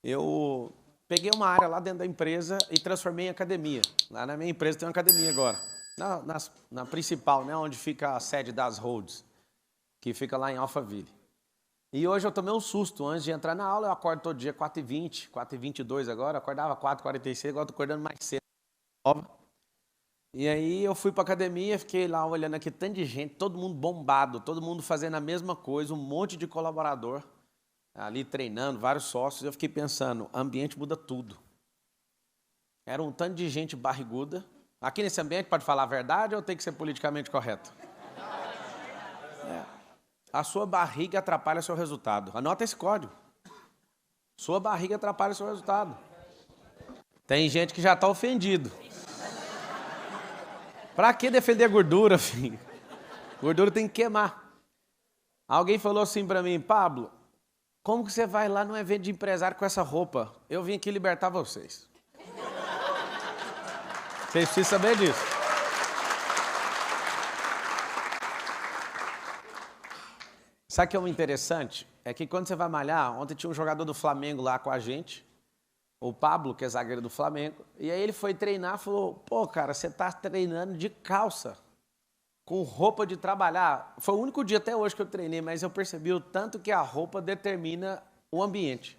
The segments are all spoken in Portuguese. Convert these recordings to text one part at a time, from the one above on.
Eu peguei uma área lá dentro da empresa e transformei em academia. Lá na minha empresa tem uma academia agora. Na principal, né, onde fica a sede das Holds, que fica lá em Alphaville. E hoje eu tomei um susto. Antes de entrar na aula, eu acordo todo dia 4h20, 4h22 agora. Eu acordava 4h46, agora estou acordando mais cedo. E aí eu fui para a academia, fiquei lá olhando aqui, tanto de gente, todo mundo bombado, todo mundo fazendo a mesma coisa, um monte de colaborador ali treinando, vários sócios. Eu fiquei pensando, ambiente muda tudo. Era um tanto de gente barriguda. Aqui nesse ambiente pode falar a verdade ou tem que ser politicamente correto? A sua barriga atrapalha seu resultado. Anota esse código. Sua barriga atrapalha seu resultado. Tem gente que já está ofendido. Pra que defender gordura, filho? Gordura tem que queimar. Alguém falou assim pra mim, Pablo, como que você vai lá num evento de empresário com essa roupa? Eu vim aqui libertar vocês. Vocês precisam saber disso. Sabe o que é o interessante? É que quando você vai malhar, ontem tinha um jogador do Flamengo lá com a gente, o Pablo, que é zagueiro do Flamengo, e aí ele foi treinar e falou, pô, cara, você tá treinando de calça, com roupa de trabalhar. Foi o único dia até hoje que eu treinei, mas eu percebi o tanto que a roupa determina o ambiente.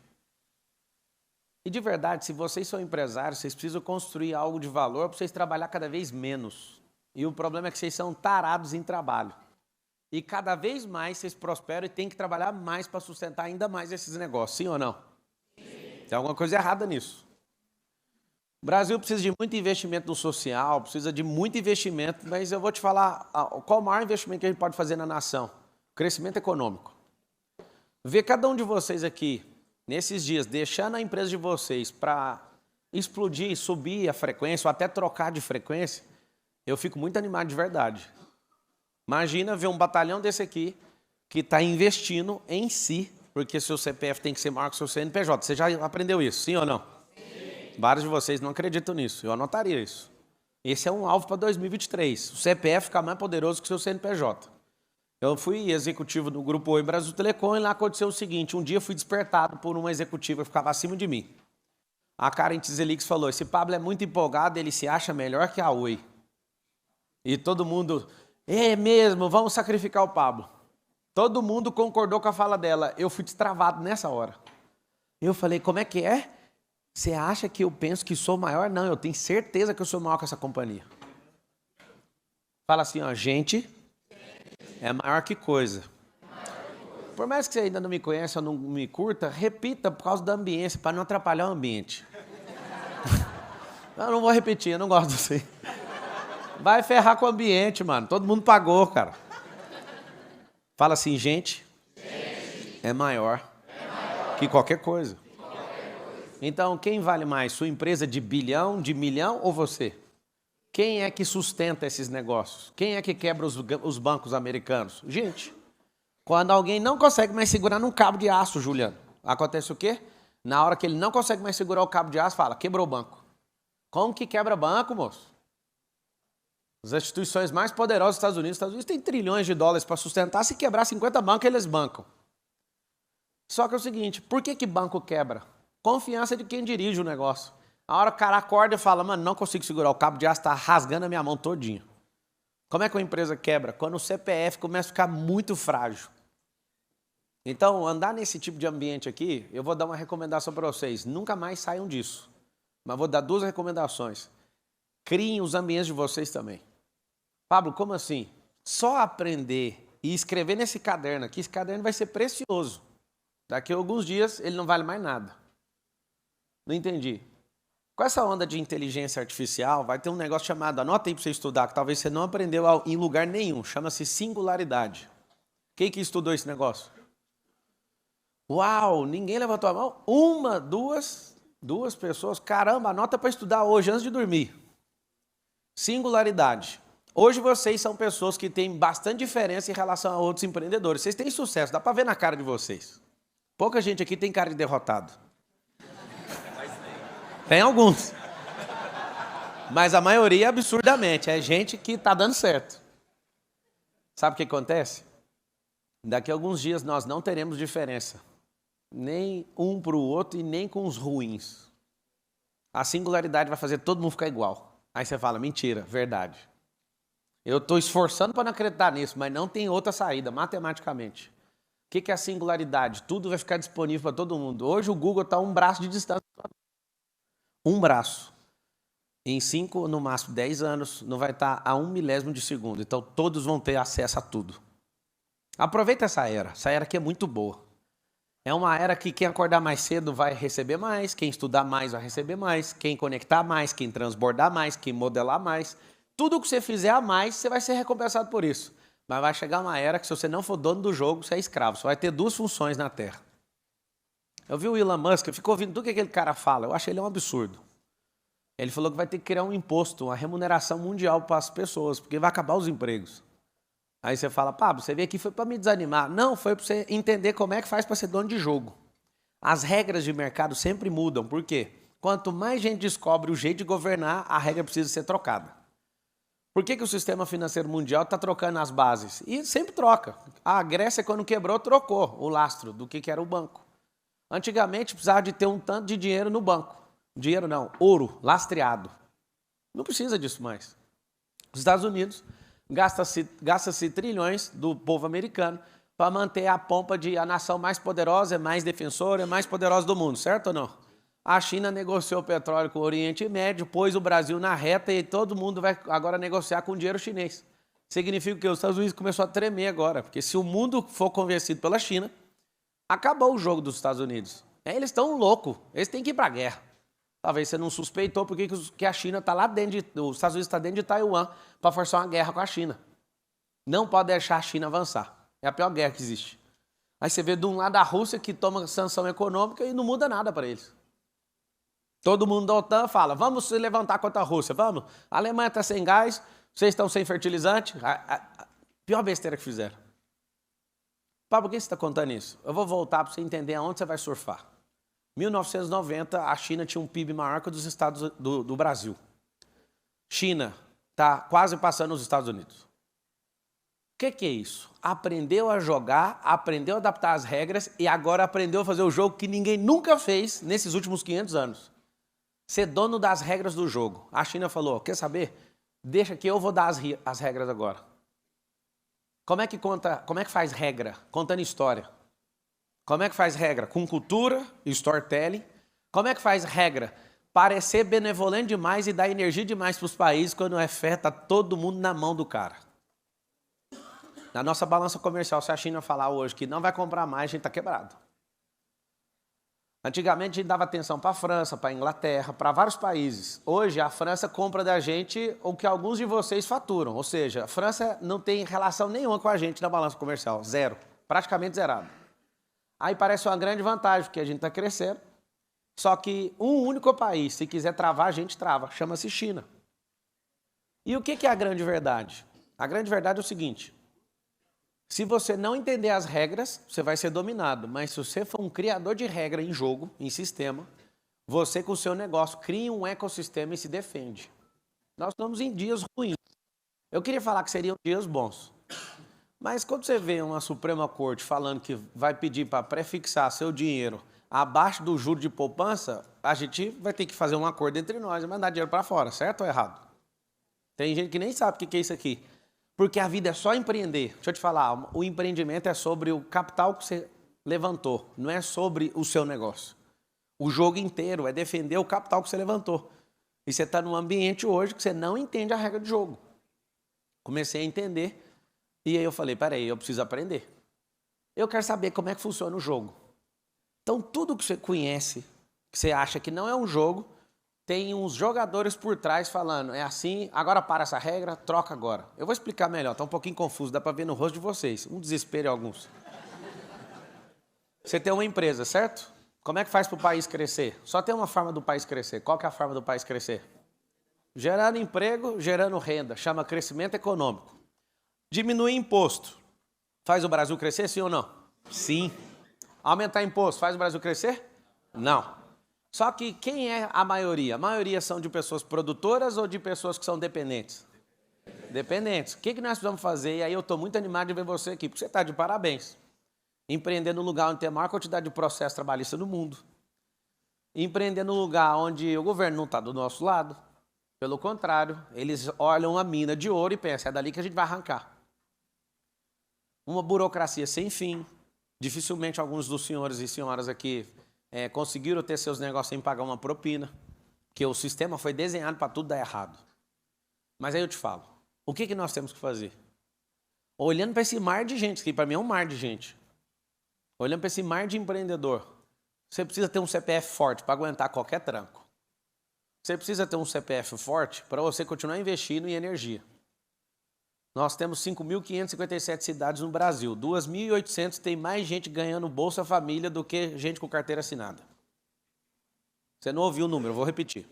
E de verdade, se vocês são empresários, vocês precisam construir algo de valor para vocês trabalhar cada vez menos. E o problema é que vocês são tarados em trabalho. E cada vez mais vocês prosperam e têm que trabalhar mais para sustentar ainda mais esses negócios, sim ou não? Sim. Tem alguma coisa errada nisso. O Brasil precisa de muito investimento no social, precisa de muito investimento, mas eu vou te falar qual o maior investimento que a gente pode fazer na nação. Crescimento econômico. Ver cada um de vocês aqui, nesses dias, deixando a empresa de vocês para explodir, subir a frequência, ou até trocar de frequência, eu fico muito animado de verdade. Imagina ver um batalhão desse aqui que está investindo em si, porque seu CPF tem que ser maior que seu CNPJ. Você já aprendeu isso, sim ou não? Sim. Vários de vocês não acreditam nisso, eu anotaria isso. Esse é um alvo para 2023, o CPF ficar mais poderoso que o seu CNPJ. Eu fui executivo do Grupo Oi Brasil Telecom e lá aconteceu o seguinte, um dia eu fui despertado por uma executiva que ficava acima de mim. A Karen Tizelix falou, esse Pablo é muito empolgado, ele se acha melhor que a Oi. E todo mundo... É mesmo, vamos sacrificar o Pablo. Todo mundo concordou com a fala dela. Eu fui destravado nessa hora. Eu falei, como é que é? Você acha que eu penso que sou maior? Não, eu tenho certeza que eu sou maior que essa companhia. Fala assim, ó, gente é maior que coisa. Por mais que você ainda não me conheça ou não me curta, repita por causa da ambiência, para não atrapalhar o ambiente. Eu não vou repetir, eu não gosto assim. Vai ferrar com o ambiente, mano. Todo mundo pagou, cara. Fala assim, gente é maior que qualquer coisa. Então, quem vale mais? Sua empresa de bilhão, de milhão ou você? Quem é que sustenta esses negócios? Quem é que quebra os bancos americanos? Gente. Quando alguém não consegue mais segurar num cabo de aço, Juliano, acontece o quê? Na hora que ele não consegue mais segurar o cabo de aço, fala, quebrou o banco. Como que quebra banco, moço? As instituições mais poderosas dos Estados Unidos têm trilhões de dólares para sustentar. Se quebrar 50 bancos, eles bancam. Só que é o seguinte, por que banco quebra? Confiança de quem dirige o negócio. A hora que o cara acorda e fala, mano, não consigo segurar, o cabo de aço está rasgando a minha mão todinha. Como é que uma empresa quebra? Quando o CPF começa a ficar muito frágil. Então, andar nesse tipo de ambiente aqui, eu vou dar uma recomendação para vocês. Nunca mais saiam disso. Mas vou dar 2 recomendações. Criem os ambientes de vocês também. Pablo, como assim? Só aprender e escrever nesse caderno aqui, esse caderno vai ser precioso. Daqui a alguns dias ele não vale mais nada. Não entendi. Com essa onda de inteligência artificial, vai ter um negócio chamado, anota aí para você estudar, que talvez você não aprendeu em lugar nenhum, chama-se singularidade. Quem que estudou esse negócio? Uau, ninguém levantou a mão? Uma, duas pessoas, caramba, anota para estudar hoje, antes de dormir. Singularidade. Hoje vocês são pessoas que têm bastante diferença em relação a outros empreendedores. Vocês têm sucesso, dá para ver na cara de vocês. Pouca gente aqui tem cara de derrotado. Tem alguns. Mas a maioria, absurdamente, é gente que está dando certo. Sabe o que acontece? Daqui a alguns dias nós não teremos diferença. nem um para o outro e nem com os ruins. A singularidade vai fazer todo mundo ficar igual. Aí você fala, mentira, verdade. Eu estou esforçando para não acreditar nisso, mas não tem outra saída, matematicamente. O que é a singularidade? Tudo vai ficar disponível para todo mundo. Hoje o Google está a um braço de distância. Um braço. Em 5, no máximo 10 anos, não vai estar a 1 milésimo de segundo. Então todos vão ter acesso a tudo. Aproveita essa era aqui é muito boa. É uma era que quem acordar mais cedo vai receber mais, quem estudar mais vai receber mais, quem conectar mais, quem transbordar mais, quem modelar mais. Tudo que você fizer a mais, você vai ser recompensado por isso. Mas vai chegar uma era que se você não for dono do jogo, você é escravo. Você vai ter 2 funções na Terra. Eu vi o Elon Musk, eu fico ouvindo tudo que aquele cara fala, eu acho ele um absurdo. Ele falou que vai ter que criar um imposto, uma remuneração mundial para as pessoas, porque vai acabar os empregos. Aí você fala, Pablo, você veio aqui foi para me desanimar. Não, foi para você entender como é que faz para ser dono de jogo. As regras de mercado sempre mudam, por quê? Quanto mais gente descobre o jeito de governar, a regra precisa ser trocada. Por que o sistema financeiro mundial está trocando as bases? E sempre troca. A Grécia, quando quebrou, trocou o lastro do que era o banco. Antigamente, precisava de ter um tanto de dinheiro no banco. Dinheiro não, ouro, lastreado. Não precisa disso mais. Os Estados Unidos gasta-se trilhões do povo americano para manter a pompa de a nação mais poderosa, mais defensora, mais poderosa do mundo, certo ou não? A China negociou petróleo com o Oriente Médio, pôs o Brasil na reta e todo mundo vai agora negociar com dinheiro chinês. Significa que os Estados Unidos começou a tremer agora, porque se o mundo for convencido pela China, acabou o jogo dos Estados Unidos. Eles estão loucos, eles têm que ir para a guerra. Talvez você não suspeitou porque que a China está lá dentro, os Estados Unidos está dentro de Taiwan para forçar uma guerra com a China. Não pode deixar a China avançar. É a pior guerra que existe. Aí você vê de um lado a Rússia que toma sanção econômica e não muda nada para eles. Todo mundo da OTAN fala, vamos se levantar contra a Rússia, vamos. A Alemanha está sem gás, vocês estão sem fertilizante. Pior besteira que fizeram. Pablo, por que você está contando isso? Eu vou voltar para você entender aonde você vai surfar. 1990, a China tinha um PIB maior que o dos Estados do Brasil. China está quase passando os Estados Unidos. O que é isso? Aprendeu a jogar, aprendeu a adaptar as regras e agora aprendeu a fazer o jogo que ninguém nunca fez nesses últimos 500 anos. Ser dono das regras do jogo. A China falou, quer saber? Deixa que eu vou dar as regras agora. Como é que faz regra? Contando história. Como é que faz regra? Com cultura e storytelling. Como é que faz regra? Parecer benevolente demais e dar energia demais para os países quando é fé, está todo mundo na mão do cara. Na nossa balança comercial, se a China falar hoje que não vai comprar mais, a gente está quebrado. Antigamente a gente dava atenção para a França, para a Inglaterra, para vários países. Hoje a França compra da gente o que alguns de vocês faturam. Ou seja, a França não tem relação nenhuma com a gente na balança comercial. Zero. Praticamente zerado. Aí parece uma grande vantagem, porque a gente está crescendo. Só que um único país, se quiser travar, a gente trava. Chama-se China. E o que é a grande verdade? A grande verdade é o seguinte. Se você não entender as regras, você vai ser dominado. Mas se você for um criador de regra em jogo, em sistema, você com o seu negócio cria um ecossistema e se defende. Nós estamos em dias ruins. Eu queria falar que seriam dias bons. Mas quando você vê uma Suprema Corte falando que vai pedir para prefixar seu dinheiro abaixo do juro de poupança, a gente vai ter que fazer um acordo entre nós e mandar dinheiro para fora, certo ou errado? Tem gente que nem sabe o que é isso aqui. Porque a vida é só empreender. Deixa eu te falar, o empreendimento é sobre o capital que você levantou, não é sobre o seu negócio. O jogo inteiro é defender o capital que você levantou. E você está num ambiente hoje que você não entende a regra do jogo. Comecei a entender. E aí eu falei, peraí, eu preciso aprender. Eu quero saber como é que funciona o jogo. Então tudo que você conhece, que você acha que não é um jogo, tem uns jogadores por trás falando, é assim, agora para essa regra, troca agora. Eu vou explicar melhor, está um pouquinho confuso, dá para ver no rosto de vocês, um desespero em alguns. Você tem uma empresa, certo? Como é que faz para o país crescer? Só tem uma forma do país crescer. Qual que é a forma do país crescer? Gerando emprego, gerando renda, chama crescimento econômico. Diminuir imposto. Faz o Brasil crescer, sim ou não? Sim. Aumentar imposto faz o Brasil crescer? Não. Só que quem é a maioria? A maioria são de pessoas produtoras ou de pessoas que são dependentes? Dependentes. O que nós precisamos fazer? E aí eu estou muito animado de ver você aqui, porque você está de parabéns. Empreender no lugar onde tem a maior quantidade de processo trabalhista no mundo. Empreender no lugar onde o governo não está do nosso lado. Pelo contrário, eles olham a mina de ouro e pensam, é dali que a gente vai arrancar. Uma burocracia sem fim. Dificilmente alguns dos senhores e senhoras aqui conseguiram ter seus negócios sem pagar uma propina, porque o sistema foi desenhado para tudo dar errado. Mas aí eu te falo, o que nós temos que fazer? Olhando para esse mar de gente, que para mim é um mar de gente, olhando para esse mar de empreendedor, você precisa ter um CPF forte para aguentar qualquer tranco. Você precisa ter um CPF forte para você continuar investindo em energia. Nós temos 5.557 cidades no Brasil. 2.800 tem mais gente ganhando Bolsa Família do que gente com carteira assinada. Você não ouviu o número, eu vou repetir.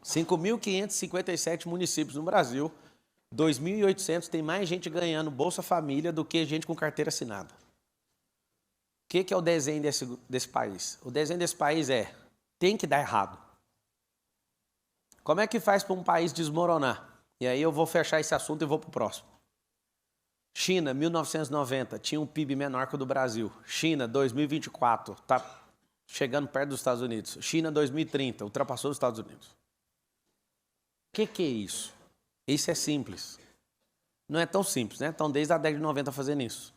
5.557 municípios no Brasil. 2.800 tem mais gente ganhando Bolsa Família do que gente com carteira assinada. O que é o desenho desse país? O desenho desse país tem que dar errado. Como é que faz para um país desmoronar? E aí eu vou fechar esse assunto e vou para o próximo. China, 1990, tinha um PIB menor que o do Brasil. China, 2024, está chegando perto dos Estados Unidos. China, 2030, ultrapassou os Estados Unidos. O que é isso? Isso é simples. Não é tão simples, né? Estão desde a década de 90 fazendo isso.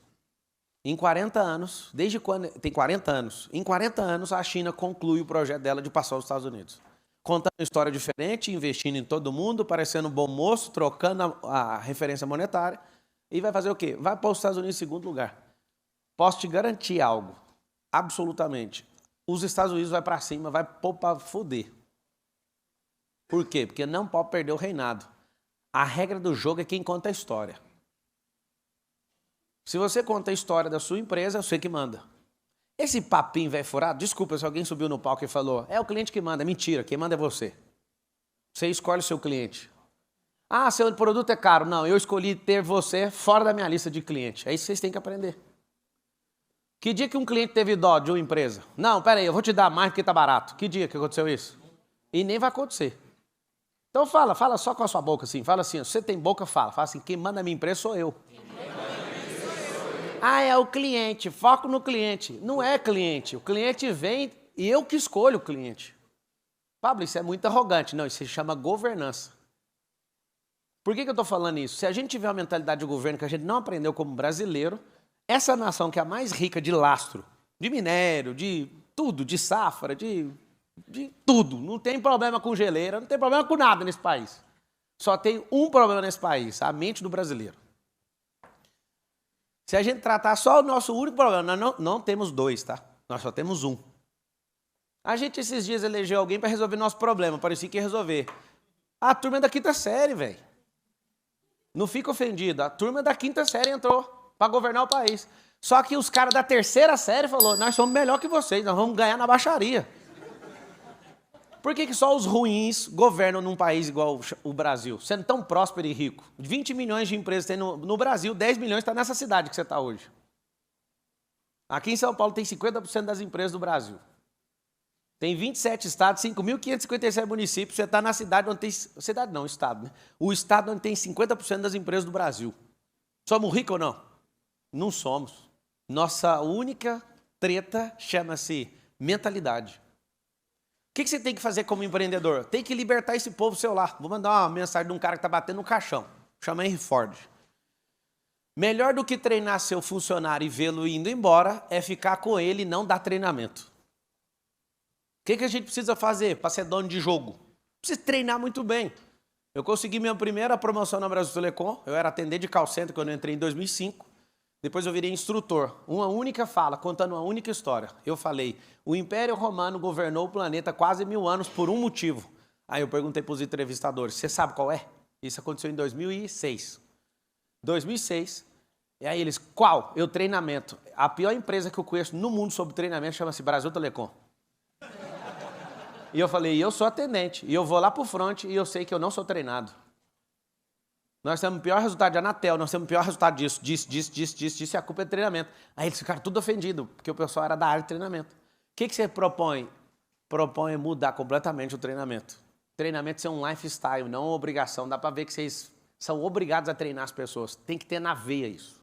Em 40 anos, desde quando... Tem 40 anos. Em 40 anos, a China conclui o projeto dela de passar os Estados Unidos. Contando uma história diferente, investindo em todo mundo, parecendo um bom moço, trocando a referência monetária. E vai fazer o quê? Vai para os Estados Unidos em segundo lugar. Posso te garantir algo, absolutamente. Os Estados Unidos vai para cima, vai pôr para foder. Por quê? Porque não pode perder o reinado. A regra do jogo é quem conta a história. Se você conta a história da sua empresa, é você que manda. Esse papinho velho furado, desculpa se alguém subiu no palco e falou, é o cliente que manda. Mentira, quem manda é você. Você escolhe o seu cliente. Ah, seu produto é caro. Não, eu escolhi ter você fora da minha lista de clientes. É isso que vocês têm que aprender. Que dia que um cliente teve dó de uma empresa? Não, peraí, eu vou te dar mais porque tá barato. Que dia que aconteceu isso? E nem vai acontecer. Então fala só com a sua boca assim. Fala assim, você tem boca, fala. Fala assim, quem manda a minha empresa sou eu. Ah, é o cliente, foco no cliente. Não é cliente, o cliente vem e eu que escolho o cliente. Pablo, isso é muito arrogante. Não, isso se chama governança. Por que eu estou falando isso? Se a gente tiver uma mentalidade de governo que a gente não aprendeu como brasileiro, essa nação que é a mais rica de lastro, de minério, de tudo, de safra, de tudo. Não tem problema com geleira, não tem problema com nada nesse país. Só tem um problema nesse país, a mente do brasileiro. Se a gente tratar só o nosso único problema, nós não temos dois, tá? Nós só temos um. A gente esses dias elegeu alguém para resolver nosso problema, parecia que ia resolver. A turma da quinta série, velho. Não fica ofendido, a turma da quinta série entrou para governar o país. Só que os caras da terceira série falaram, nós somos melhor que vocês, nós vamos ganhar na baixaria. Por que só os ruins governam num país igual o Brasil, sendo tão próspero e rico? 20 milhões de empresas tem no Brasil, 10 milhões está nessa cidade que você está hoje. Aqui em São Paulo tem 50% das empresas do Brasil. Tem 27 estados, 5.557 municípios, você está na cidade onde tem... Cidade não, estado, né? O estado onde tem 50% das empresas do Brasil. Somos ricos ou não? Não somos. Nossa única treta chama-se mentalidade. O que você tem que fazer como empreendedor? Tem que libertar esse povo seu lá. Vou mandar uma mensagem de um cara que está batendo no caixão. Chama Henry Ford. Melhor do que treinar seu funcionário e vê-lo indo embora é ficar com ele e não dar treinamento. O que a gente precisa fazer para ser dono de jogo? Precisa treinar muito bem. Eu consegui minha primeira promoção na Brasil Telecom. Eu era atendente de call center quando eu entrei em 2005. Depois eu virei instrutor. Uma única fala, contando uma única história. Eu falei, o Império Romano governou o planeta quase 1000 anos por um motivo. Aí eu perguntei para os entrevistadores, você sabe qual é? Isso aconteceu em 2006. 2006. E aí eles, qual? Eu, treinamento. A pior empresa que eu conheço no mundo sobre treinamento chama-se Brasil Telecom. E eu falei, eu sou atendente. E eu vou lá para o front e eu sei que eu não sou treinado. Nós temos o pior resultado de Anatel, nós temos o pior resultado disso, e a culpa é de treinamento. Aí eles ficaram tudo ofendidos, porque o pessoal era da área de treinamento. O que você propõe? Propõe mudar completamente o treinamento. Treinamento ser um lifestyle, não uma obrigação. Dá para ver que vocês são obrigados a treinar as pessoas. Tem que ter na veia isso.